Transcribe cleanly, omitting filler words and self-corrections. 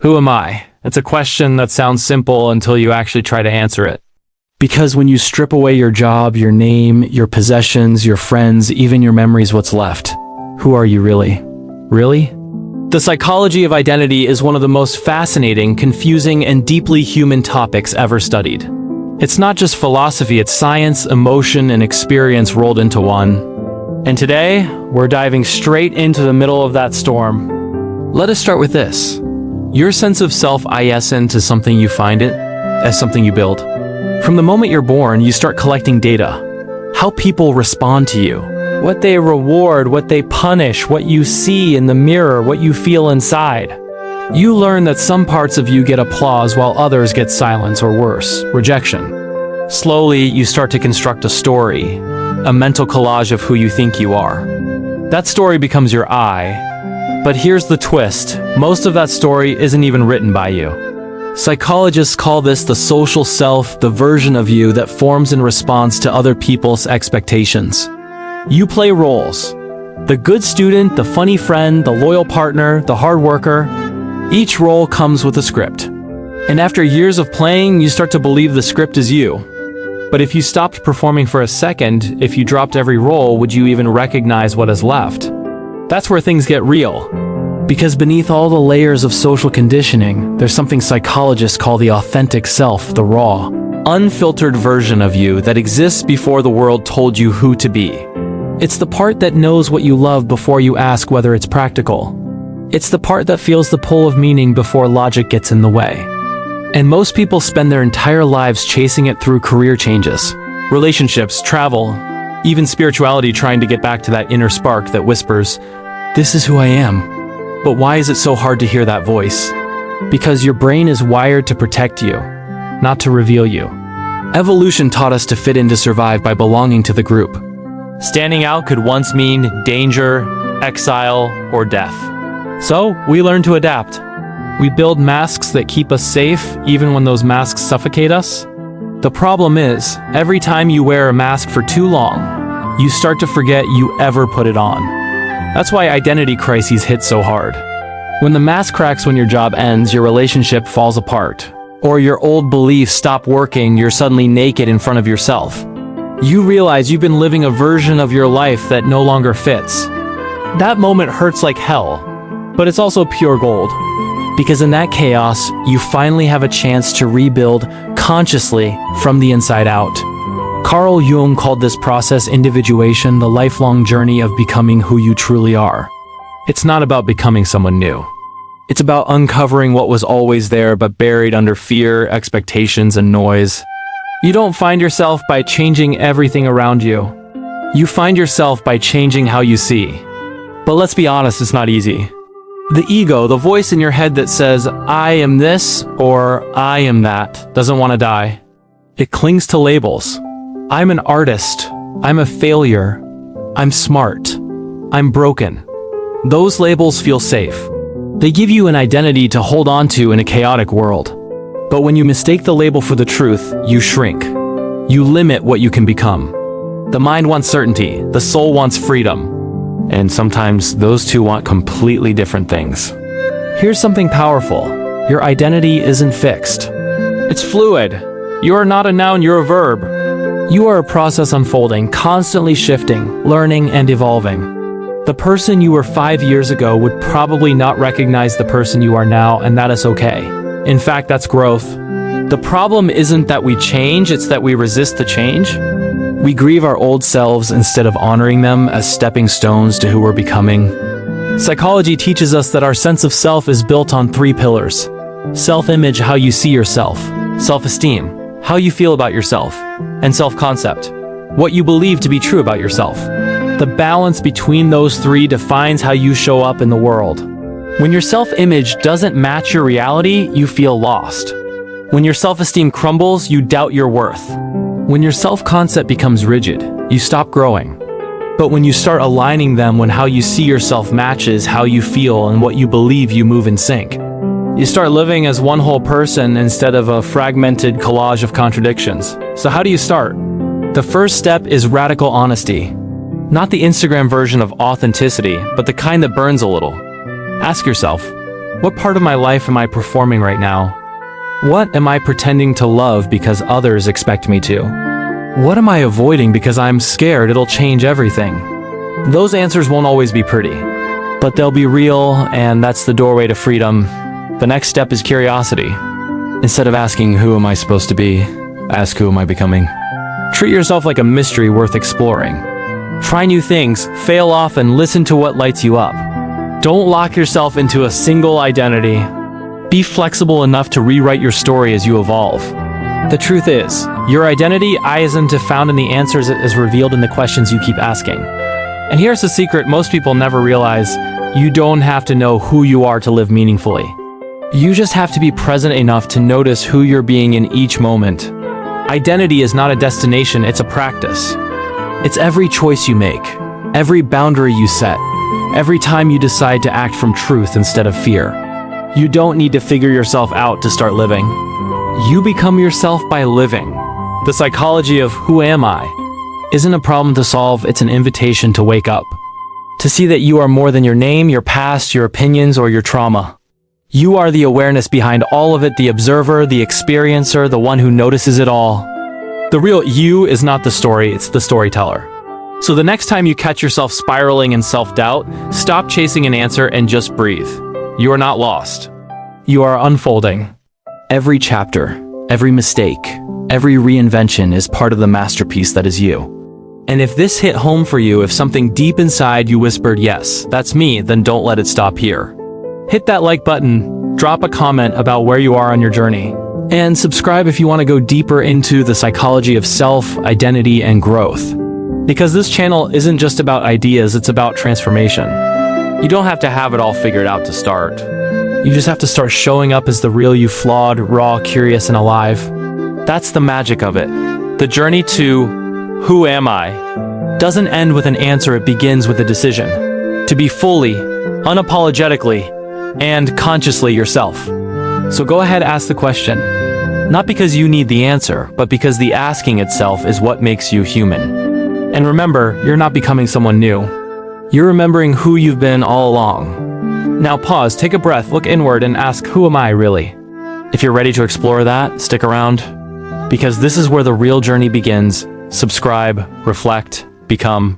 Who am I? It's a question that sounds simple until you actually try to answer it. Because when you strip away your job, your name, your possessions, your friends, even your memories, what's left? Who are you really? Really? The psychology of identity is one of the most fascinating, confusing, and deeply human topics ever studied. It's not just philosophy, it's science, emotion, and experience rolled into one. And today, we're diving straight into the middle of that storm. Let us start with this. Your sense of self is into something you find it, as something you build. From the moment you're born, you start collecting data. How people respond to you. What they reward, what they punish, what you see in the mirror, what you feel inside. You learn that some parts of you get applause while others get silence or worse, rejection. Slowly, you start to construct a story, a mental collage of who you think you are. That story becomes your I. But here's the twist. Most of that story isn't even written by you. Psychologists call this the social self, the version of you that forms in response to other people's expectations. You play roles. The good student, the funny friend, the loyal partner, the hard worker. Each role comes with a script. And after years of playing, you start to believe the script is you. But if you stopped performing for a second, if you dropped every role, would you even recognize what is left? That's where things get real. Because beneath all the layers of social conditioning, there's something psychologists call the authentic self, the raw, unfiltered version of you that exists before the world told you who to be. It's the part that knows what you love before you ask whether it's practical. It's the part that feels the pull of meaning before logic gets in the way. And most people spend their entire lives chasing it through career changes, relationships, travel, even spirituality, trying to get back to that inner spark that whispers, "This is who I am." But why is it so hard to hear that voice? Because your brain is wired to protect you, not to reveal you. Evolution taught us to fit in to survive by belonging to the group. Standing out could once mean danger, exile, or death. So we learn to adapt. We build masks that keep us safe, even when those masks suffocate us. The problem is, every time you wear a mask for too long, you start to forget you ever put it on. That's why identity crises hit so hard. When the mask cracks, when your job ends, your relationship falls apart, or your old beliefs stop working, you're suddenly naked in front of yourself. You realize you've been living a version of your life that no longer fits. That moment hurts like hell, but it's also pure gold. Because in that chaos, you finally have a chance to rebuild consciously from the inside out. Carl Jung called this process individuation, the lifelong journey of becoming who you truly are. It's not about becoming someone new. It's about uncovering what was always there but buried under fear, expectations, and noise. You don't find yourself by changing everything around you. You find yourself by changing how you see. But let's be honest, it's not easy. The ego, the voice in your head that says, "I am this" or "I am that," doesn't want to die. It clings to labels. I'm an artist. I'm a failure. I'm smart. I'm broken. Those labels feel safe. They give you an identity to hold on to in a chaotic world. But when you mistake the label for the truth, you shrink. You limit what you can become. The mind wants certainty. The soul wants freedom. And sometimes those two want completely different things. Here's something powerful. Your identity isn't fixed. It's fluid. You are not a noun, you're a verb. You are a process unfolding, constantly shifting, learning, and evolving. The person you were 5 years ago would probably not recognize the person you are now, and that is okay. In fact, that's growth. The problem isn't that we change, it's that we resist the change. We grieve our old selves instead of honoring them as stepping stones to who we're becoming. Psychology teaches us that our sense of self is built on 3 pillars. Self-image, how you see yourself. Self-esteem, how you feel about yourself. And self-concept, what you believe to be true about yourself. The balance between those 3 defines how you show up in the world. When your self-image doesn't match your reality, you feel lost. When your self-esteem crumbles, you doubt your worth. When your self-concept becomes rigid, you stop growing. But when you start aligning them, when how you see yourself matches how you feel and what you believe, you move in sync. You start living as one whole person instead of a fragmented collage of contradictions. So how do you start? The first step is radical honesty. Not the Instagram version of authenticity, but the kind that burns a little. Ask yourself, What part of my life am I performing right now? What am I pretending to love because others expect me to? What am I avoiding because I'm scared it'll change everything? Those answers won't always be pretty, but they'll be real, and that's the doorway to freedom. The next step is curiosity. Instead of asking, who am I supposed to be? Ask, who am I becoming? Treat yourself like a mystery worth exploring. Try new things, fail often, listen to what lights you up. Don't lock yourself into a single identity. Be flexible enough to rewrite your story as you evolve. The truth is, your identity isn't found in the answers as revealed in the questions you keep asking. And here's the secret most people never realize: you don't have to know who you are to live meaningfully. You just have to be present enough to notice who you're being in each moment. Identity is not a destination, it's a practice. It's every choice you make, every boundary you set, every time you decide to act from truth instead of fear. You don't need to figure yourself out to start living. You become yourself by living. The psychology of who am I isn't a problem to solve, it's an invitation to wake up. To see that you are more than your name, your past, your opinions, or your trauma. You are the awareness behind all of it, the observer, the experiencer, the one who notices it all. The real you is not the story, it's the storyteller. So the next time you catch yourself spiraling in self-doubt, stop chasing an answer and just breathe. You are not lost. You are unfolding. Every chapter, every mistake, every reinvention is part of the masterpiece that is you. And if this hit home for you, if something deep inside you whispered, yes, that's me, then don't let it stop here. Hit that like button, drop a comment about where you are on your journey, and subscribe if you want to go deeper into the psychology of self, identity, and growth. Because this channel isn't just about ideas, it's about transformation. You don't have to have it all figured out to start. You just have to start showing up as the real you, flawed, raw, curious, and alive. That's the magic of it. The journey to who am I doesn't end with an answer, it begins with a decision. To be fully, unapologetically, and consciously yourself. So go ahead, ask the question. Not because you need the answer, but because the asking itself is what makes you human. And remember, you're not becoming someone new. You're remembering who you've been all along. Now pause, take a breath, look inward, and ask, who am I really? If you're ready to explore that, stick around. Because this is where the real journey begins. Subscribe, reflect, become.